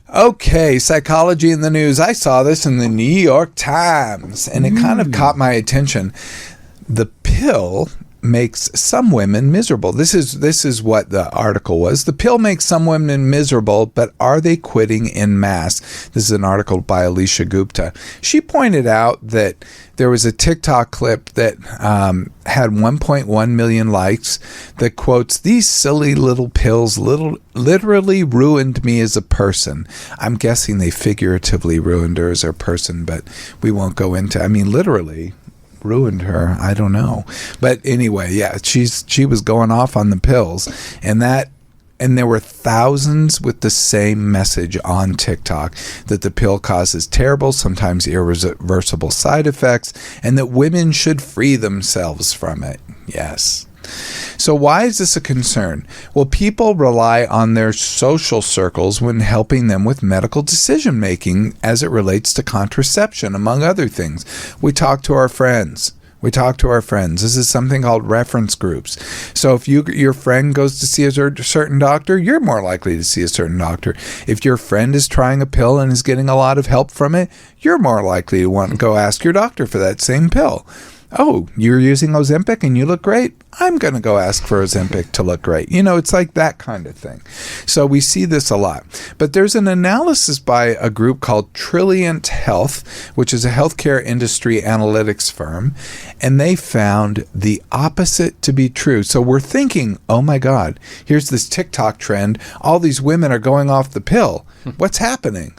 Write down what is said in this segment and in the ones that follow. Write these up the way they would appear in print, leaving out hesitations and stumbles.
Okay, psychology in the news. I saw this in the New York Times, and it kind of caught my attention. The pill makes some women miserable. This is what the article was. The pill makes some women miserable, but are they quitting en masse? This is an article by Alicia Gupta. She pointed out that there was a TikTok clip that had 1.1 million likes that quotes, "These silly little pills literally ruined me as a person." I'm guessing they figuratively ruined her as a person, but we won't go into, literally ruined her. I don't know. But anyway, yeah, she was going off on the pills, and there were thousands with the same message on TikTok that the pill causes terrible, sometimes irreversible side effects, and that women should free themselves from it. Yes. So why is this a concern? Well, people rely on their social circles when helping them with medical decision making as it relates to contraception, among other things. We talk to our friends. This is something called reference groups. So if your friend goes to see a certain doctor, you're more likely to see a certain doctor. If your friend is trying a pill and is getting a lot of help from it, you're more likely to want to go ask your doctor for that same pill. Oh, you're using Ozempic and you look great? I'm going to go ask for Ozempic to look great. It's like that kind of thing. So we see this a lot. But there's an analysis by a group called Trilliant Health, which is a healthcare industry analytics firm, and they found the opposite to be true. So we're thinking, oh my God, here's this TikTok trend. All these women are going off the pill. What's happening?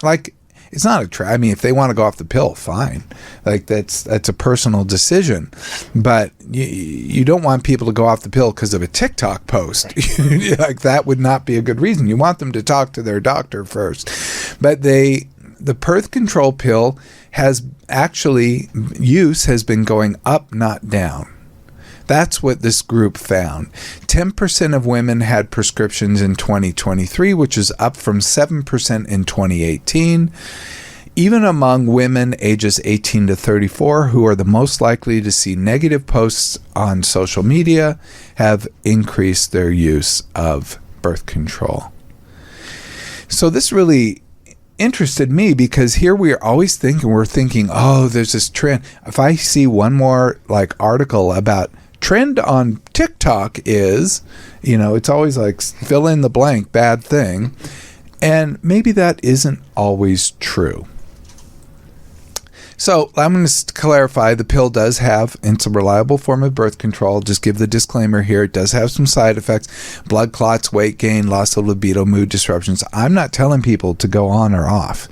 It's not a trend. If they want to go off the pill, fine. That's a personal decision. But you don't want people to go off the pill because of a TikTok post. That would not be a good reason. You want them to talk to their doctor first. But the birth control pill has been going up, not down. That's what this group found. 10% of women had prescriptions in 2023, which is up from 7% in 2018. Even among women ages 18 to 34, who are the most likely to see negative posts on social media, have increased their use of birth control. So this really interested me because here we're thinking, oh, there's this trend. If I see one more article about trend on TikTok is, it's always fill in the blank, bad thing. And maybe that isn't always true. So I'm going to clarify, the pill does have, it's a reliable form of birth control. Just give the disclaimer here. It does have some side effects, blood clots, weight gain, loss of libido, mood disruptions. I'm not telling people to go on or off.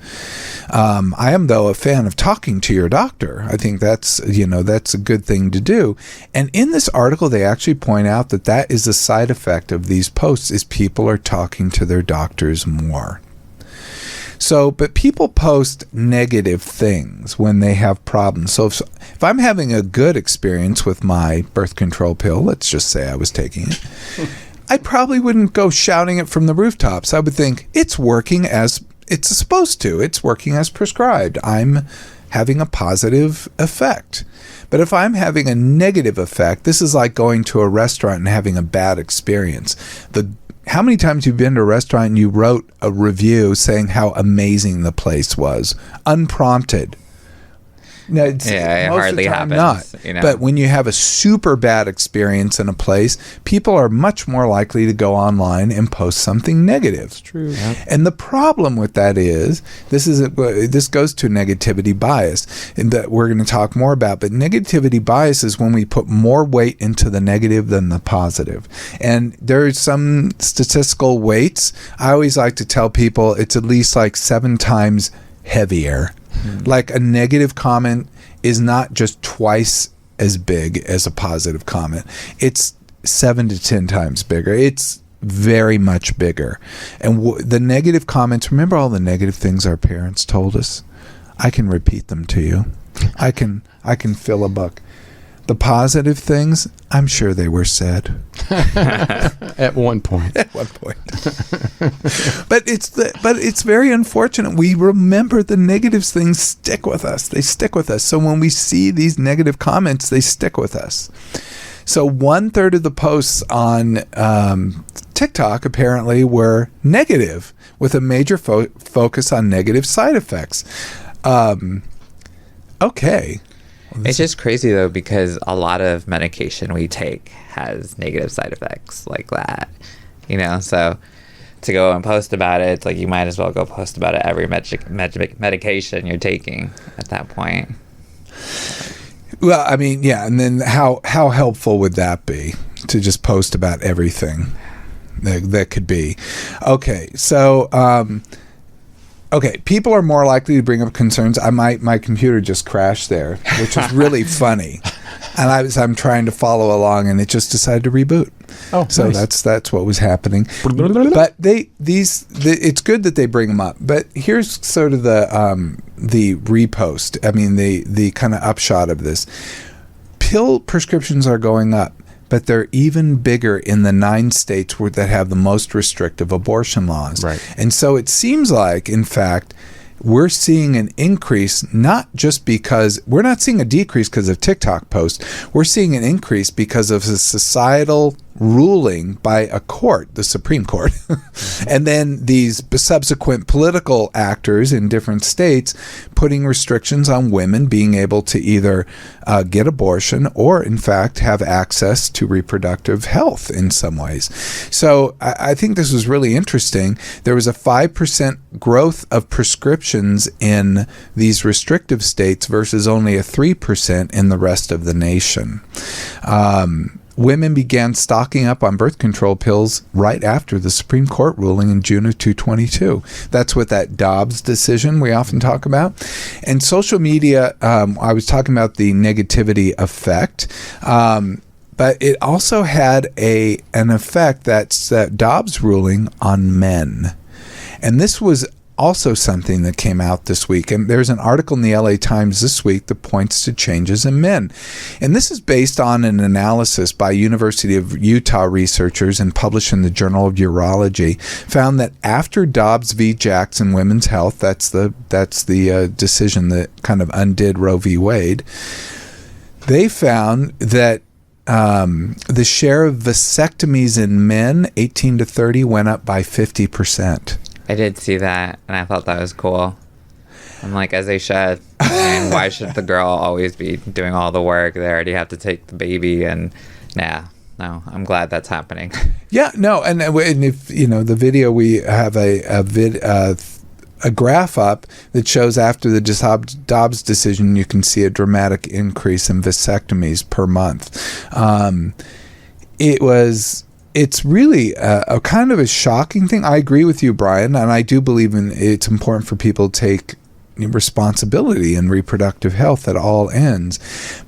I am, though, a fan of talking to your doctor. I think that's a good thing to do. And in this article, they actually point out that is a side effect of these posts, is people are talking to their doctors more. So, but people post negative things when they have problems. So if I'm having a good experience with my birth control pill, let's just say I was taking it, I probably wouldn't go shouting it from the rooftops. I would think it's working as it's supposed to. It's working as prescribed. I'm having a positive effect. But if I'm having a negative effect, this is like going to a restaurant and having a bad experience. How many times have you been to a restaurant and you wrote a review saying how amazing the place was, unprompted? No, it hardly happens. Not. But when you have a super bad experience in a place, people are much more likely to go online and post something negative. It's true. Yeah. And the problem with that is, this goes to negativity bias, and that we're going to talk more about. But negativity bias is when we put more weight into the negative than the positive. And there's some statistical weights. I always like to tell people it's at least 7 times heavier. Like a negative comment is not just twice as big as a positive comment. It's 7 to 10 times bigger. It's very much bigger. And the negative comments, remember all the negative things our parents told us? I can repeat them to you. I can fill a book. The positive things, I'm sure they were said. At one point. At one point. But it's very unfortunate. We remember the negative things stick with us. They stick with us. So when we see these negative comments, they stick with us. So 1/3 of the posts on TikTok apparently were negative, with a major focus on negative side effects. Okay. It's just crazy, though, because a lot of medication we take has negative side effects like that, so to go and post about it, it's like you might as well go post about it every medication you're taking at that point. Well, I mean, yeah, and then how helpful would that be to just post about everything that could be? Okay, so people are more likely to bring up concerns. My computer just crashed there, which was really funny, and I'm trying to follow along, and it just decided to reboot. Oh, so nice. that's what was happening. But it's good that they bring them up. But here's sort of the repost. I mean, the kind of upshot of this: pill prescriptions are going up, but they're even bigger in the 9 states that have the most restrictive abortion laws. Right. And so it seems like, in fact, we're seeing an increase, not just because we're not seeing a decrease because of TikTok posts. We're seeing an increase because of a societal ruling by a court, the Supreme Court, and then these subsequent political actors in different states putting restrictions on women being able to either get abortion or, in fact, have access to reproductive health in some ways. So I think this was really interesting. There was a 5% growth of prescriptions in these restrictive states versus only a 3% in the rest of the nation. Women began stocking up on birth control pills right after the Supreme Court ruling in June of 2022. That's what that Dobbs decision we often talk about. And social media, I was talking about the negativity effect, but it also had an effect, that's that Dobbs ruling, on men. And this was also something that came out this week. And there's an article in the LA Times this week that points to changes in men. And this is based on an analysis by University of Utah researchers and published in the Journal of Urology, found that after Dobbs v. Jackson Women's Health, that's the decision that kind of undid Roe v. Wade, they found that the share of vasectomies in men 18 to 30 went up by 50%. I did see that, and I thought that was cool. I'm like, as they should. And why should the girl always be doing all the work? They already have to take the baby, and no, I'm glad that's happening. Yeah, no, and if the video, we have a graph up that shows after the Dobbs decision, you can see a dramatic increase in vasectomies per month. It's really a kind of a shocking thing. I agree with you, Brian, and I do believe it's important for people to take responsibility in reproductive health at all ends.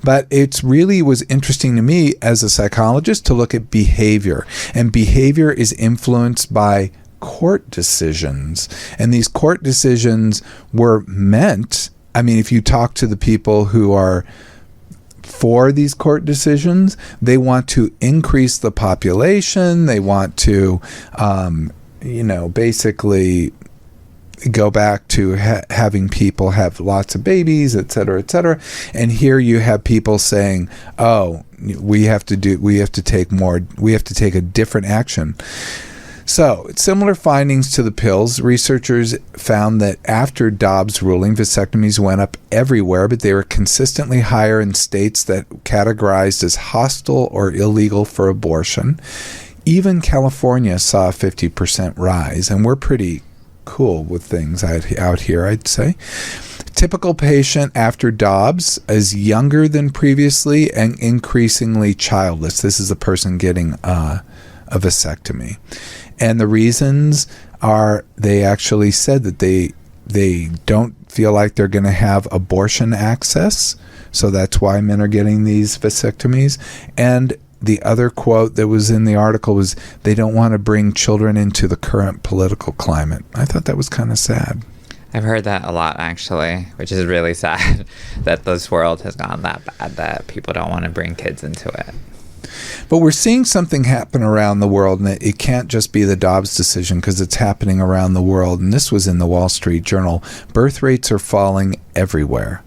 But it really was interesting to me as a psychologist to look at behavior. And behavior is influenced by court decisions. And these court decisions were meant, I mean, if you talk to the people who are for these court decisions, they want to increase the population. They want to, basically go back to having people have lots of babies, et cetera, et cetera. And here you have people saying, "Oh, we have to take a different action." So, similar findings to the pills. Researchers found that after Dobbs' ruling, vasectomies went up everywhere, but they were consistently higher in states that categorized as hostile or illegal for abortion. Even California saw a 50% rise, and we're pretty cool with things out here, I'd say. Typical patient after Dobbs is younger than previously and increasingly childless. This is a person getting a vasectomy. And the reasons are, they actually said that they don't feel like they're going to have abortion access. So that's why men are getting these vasectomies. And the other quote that was in the article was, they don't want to bring children into the current political climate. I thought that was kind of sad. I've heard that a lot, actually, which is really sad that this world has gone that bad that people don't want to bring kids into it. But we're seeing something happen around the world, and it can't just be the Dobbs decision because it's happening around the world. And this was in the Wall Street Journal. Birth rates are falling everywhere.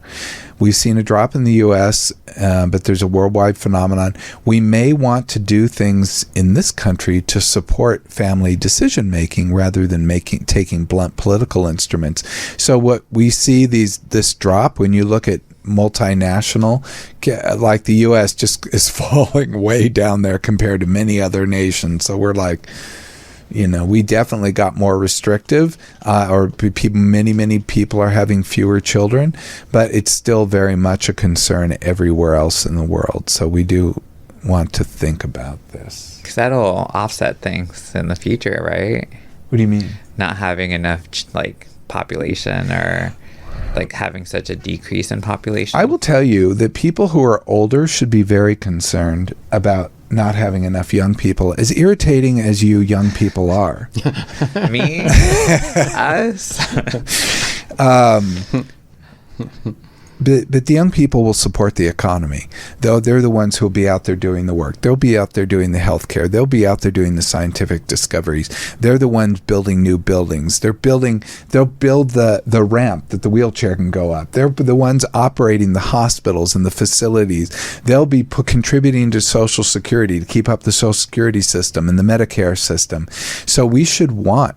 We've seen a drop in the U.S., but there's a worldwide phenomenon. We may want to do things in this country to support family decision-making rather than taking blunt political instruments. So what we see this drop, when you look at multinational, like the U.S. just is falling way down there compared to many other nations. So we're like, we definitely got more restrictive, or many people are having fewer children, but it's still very much a concern everywhere else in the world. So we do want to think about this. Because that'll offset things in the future, right? What do you mean? Not having enough population, or having such a decrease in population. I will tell you that people who are older should be very concerned about not having enough young people, as irritating as you young people are. Me? Us? But the young people will support the economy, though they're the ones who will be out there doing the work. They'll be out there doing the healthcare. They'll be out there doing the scientific discoveries. They're the ones building new buildings. They'll build the ramp that the wheelchair can go up. They're the ones operating the hospitals and the facilities. They'll be contributing to Social Security to keep up the Social Security system and the Medicare system. So we should want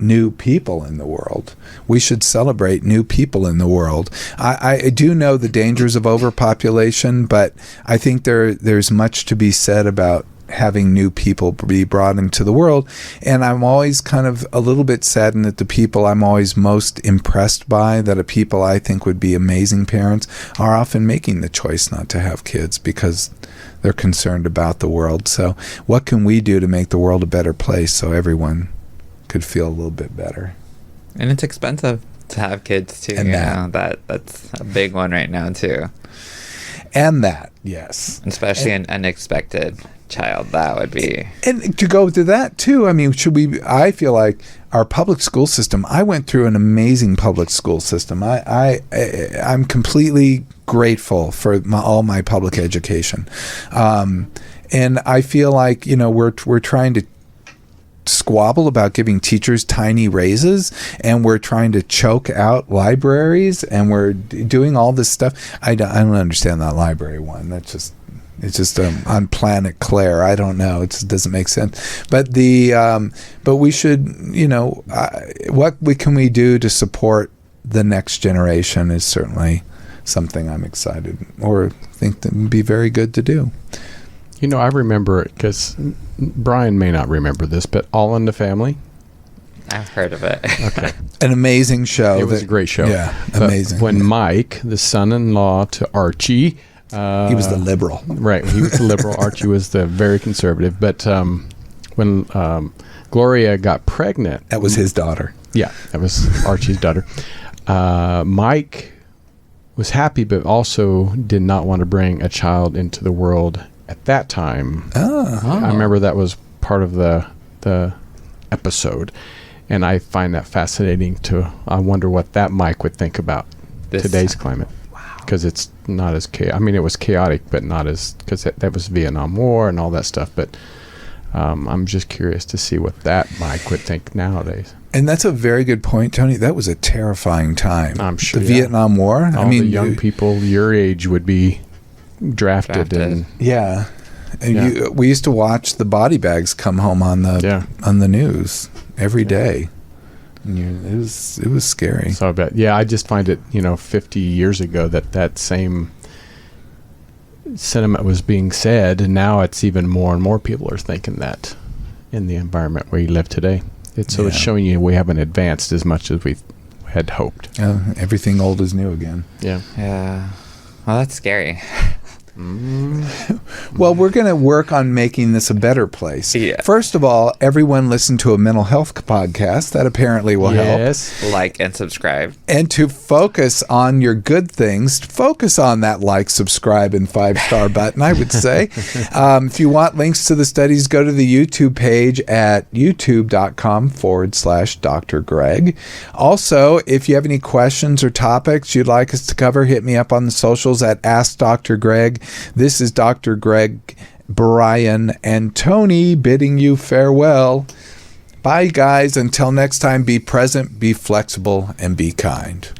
new people in the world. We should celebrate new people in the world. I do know the dangers of overpopulation, but I think there's much to be said about having new people be brought into the world. And I'm always kind of a little bit saddened that the people I'm always most impressed by, that are people I think would be amazing parents, are often making the choice not to have kids because they're concerned about the world. So what can we do to make the world a better place so everyone could feel a little bit better? And it's expensive to have kids too. And that's a big one right now too. And that, yes. Especially an unexpected child, that would be. And to go to that too, I mean, I feel like our public school system, I went through an amazing public school system. I'm completely grateful for all my public education. And I feel like, we're trying to squabble about giving teachers tiny raises, and we're trying to choke out libraries, and we're doing all this stuff. I don't understand that library one. It's just on Planet Claire. I don't know. It just doesn't make sense. But but we should, what can we do to support the next generation is certainly something I'm excited or think that would be very good to do. I remember it because Brian may not remember this, but All in the Family. I've heard of it. Okay. An amazing show. It was a great show. Yeah, but amazing. When Mike, the son-in-law to Archie... he was the liberal. Right. He was the liberal. Archie was the very conservative. But when Gloria got pregnant... That was his daughter. Yeah, that was Archie's daughter. Mike was happy, but also did not want to bring a child into the world at that time. I remember that was part of the episode, and I find that fascinating. I wonder what that Mike would think about today's climate. Wow, because it's not as chaotic. I mean, it was chaotic, but not as, because that was Vietnam War and all that stuff. But I'm just curious to see what that Mike would think nowadays. And that's a very good point, Tony. That was a terrifying time. I'm sure. The Vietnam War. All the young people your age would be drafted. And yeah. And we used to watch the body bags come home on the news every day. And it was scary. So I just find it, 50 years ago that same sentiment was being said, and now it's even more and more people are thinking that in the environment where you live today. It's showing you we haven't advanced as much as we had hoped. Everything old is new again. Yeah. Yeah. Well, that's scary. Well, we're going to work on making this a better place. Yeah. First of all, everyone listen to a mental health podcast. That apparently will help. Like and subscribe. And to focus on your good things, focus on that like, subscribe, and 5-star button, I would say. If you want links to the studies, go to the YouTube page at youtube.com/Dr. Greg. Also, if you have any questions or topics you'd like us to cover, hit me up on the socials at Ask Dr. Greg. This is Dr. Greg Brian, and Tony bidding you farewell. Bye, guys. Until next time, be present, be flexible, and be kind.